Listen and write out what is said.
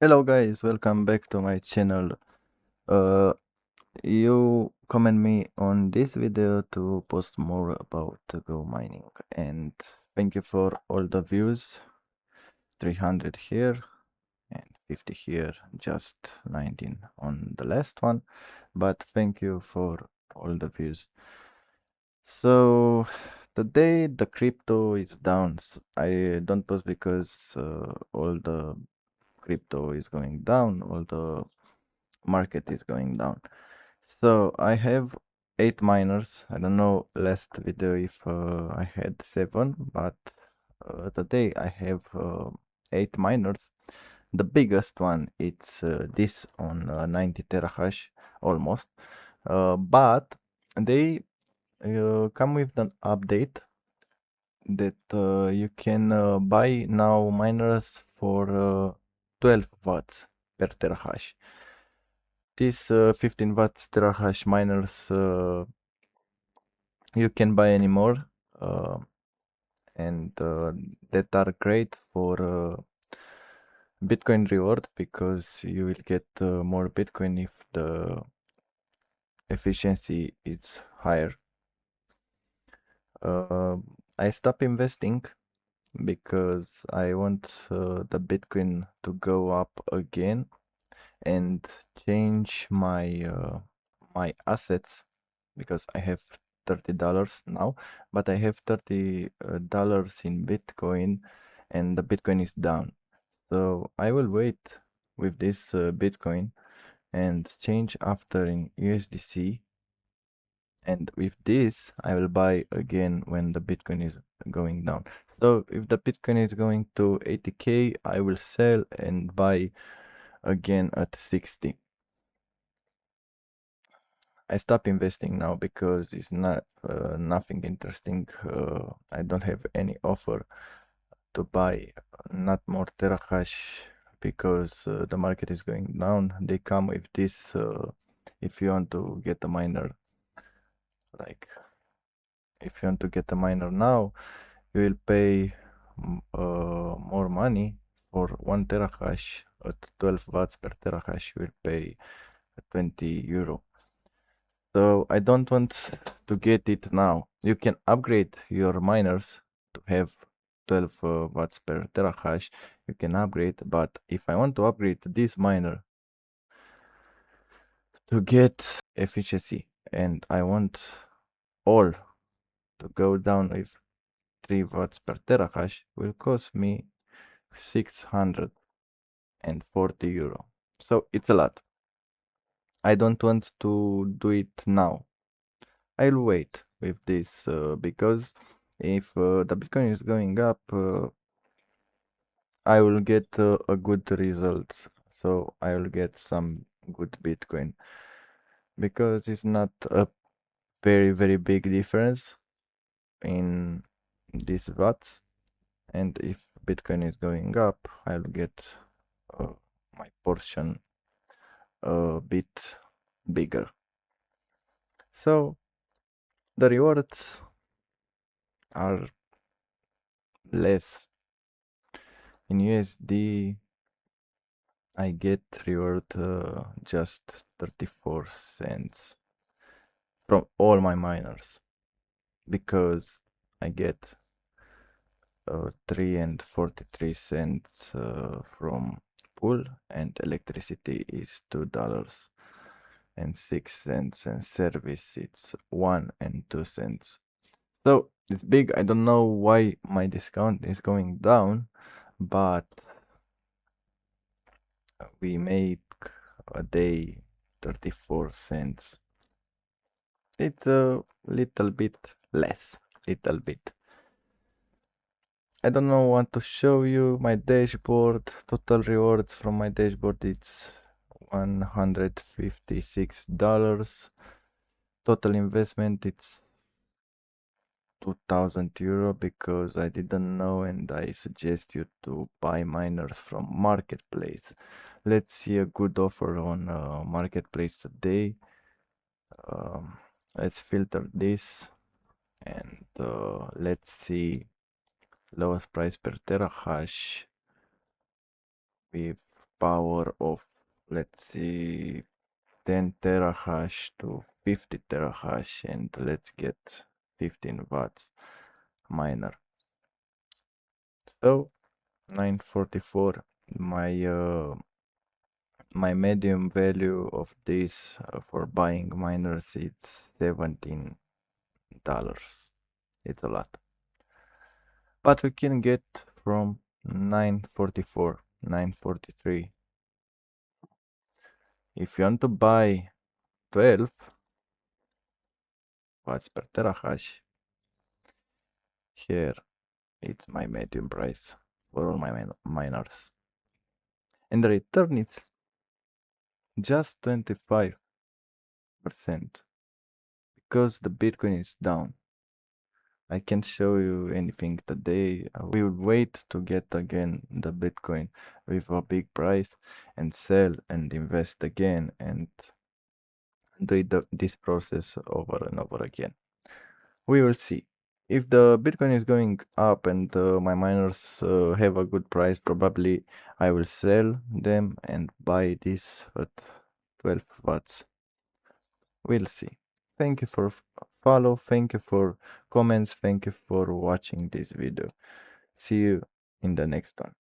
Hello guys, welcome back to my channel. Uh, you comment me on this video to post more about Go mining, and thank you for all the views. 300 here and 50 here, just 19 on the last one, but thank you for all the views. So today the crypto is down. I don't post because all the crypto is going down, all the market is going down. So I have 8 miners. I don't know last video if I had 7, but today I have 8 miners. The biggest one it's this on 90 terahash almost, but they come with an update that you can buy now miners for 12 watts per terahash. These 15 watts terahash miners you can buy anymore, uh, and that are great for Bitcoin reward because you will get more Bitcoin if the efficiency is higher. Uh, I stop investing because I want the Bitcoin to go up again and change my assets because I have $30 now, but I have $30 in Bitcoin, and the Bitcoin is down. So I will wait with this Bitcoin and change after in USDC. And with this, I will buy again when the Bitcoin is going down. So if the Bitcoin is going to 80K, I will sell and buy again at 60. I stop investing now because it's not nothing interesting. I don't have any offer to buy not more terahash because the market is going down. They come with this if you want to get a miner, like if you want to get a miner now, you will pay more money for 1 terahash at 12 watts per terahash. You will pay 20 euro. So I don't want to get it now. You can upgrade your miners to have 12 watts per terahash. You can upgrade, but if I want to upgrade this miner to get efficiency and I want all to go down with 3 watts per terahash, will cost me 640 euro. So it's a lot. I don't want to do it now. I'll wait with this because if the Bitcoin is going up, I will get a good results. So I will get some good Bitcoin because it's not a very big difference in these watts. And if Bitcoin is going up, I'll get uh, my portion a bit bigger. So the rewards are less. In USD, I get reward just 34 cents from all my miners because I get 3 and 43 cents from pool, and electricity is $2 and 6 cents, and service it's 1 and 2 cents. So it's big. I don't know why my discount is going down, but we make a day 34 cents. It's a little bit less, little bit. I don't know want to show you my dashboard. Total rewards from my dashboard it's $156. Total investment it's 2000 euro because I didn't know, and I suggest you to buy miners from marketplace. Let's see a good offer on marketplace today. Let's filter this and let's see lowest price per terahash with power of, let's see, 10 terahash to 50 terahash, and let's get 15 watts miner. So 944, my medium value of this for buying miners, it's $17. It's a lot, but we can get from 944, 943. If you want to buy 12 watts per terahash, here it's my medium price for all my miners, and the return is just 25% because the Bitcoin is down. I can't show you anything today. We will wait to get again the Bitcoin with a big price and sell and invest again and do this process over and over again. We will see. If the Bitcoin is going up and my miners have a good price, probably I will sell them and buy this at 12 watts. We'll see. Thank you for follow, thank you for comments, thank you for watching this video. See you in the next one.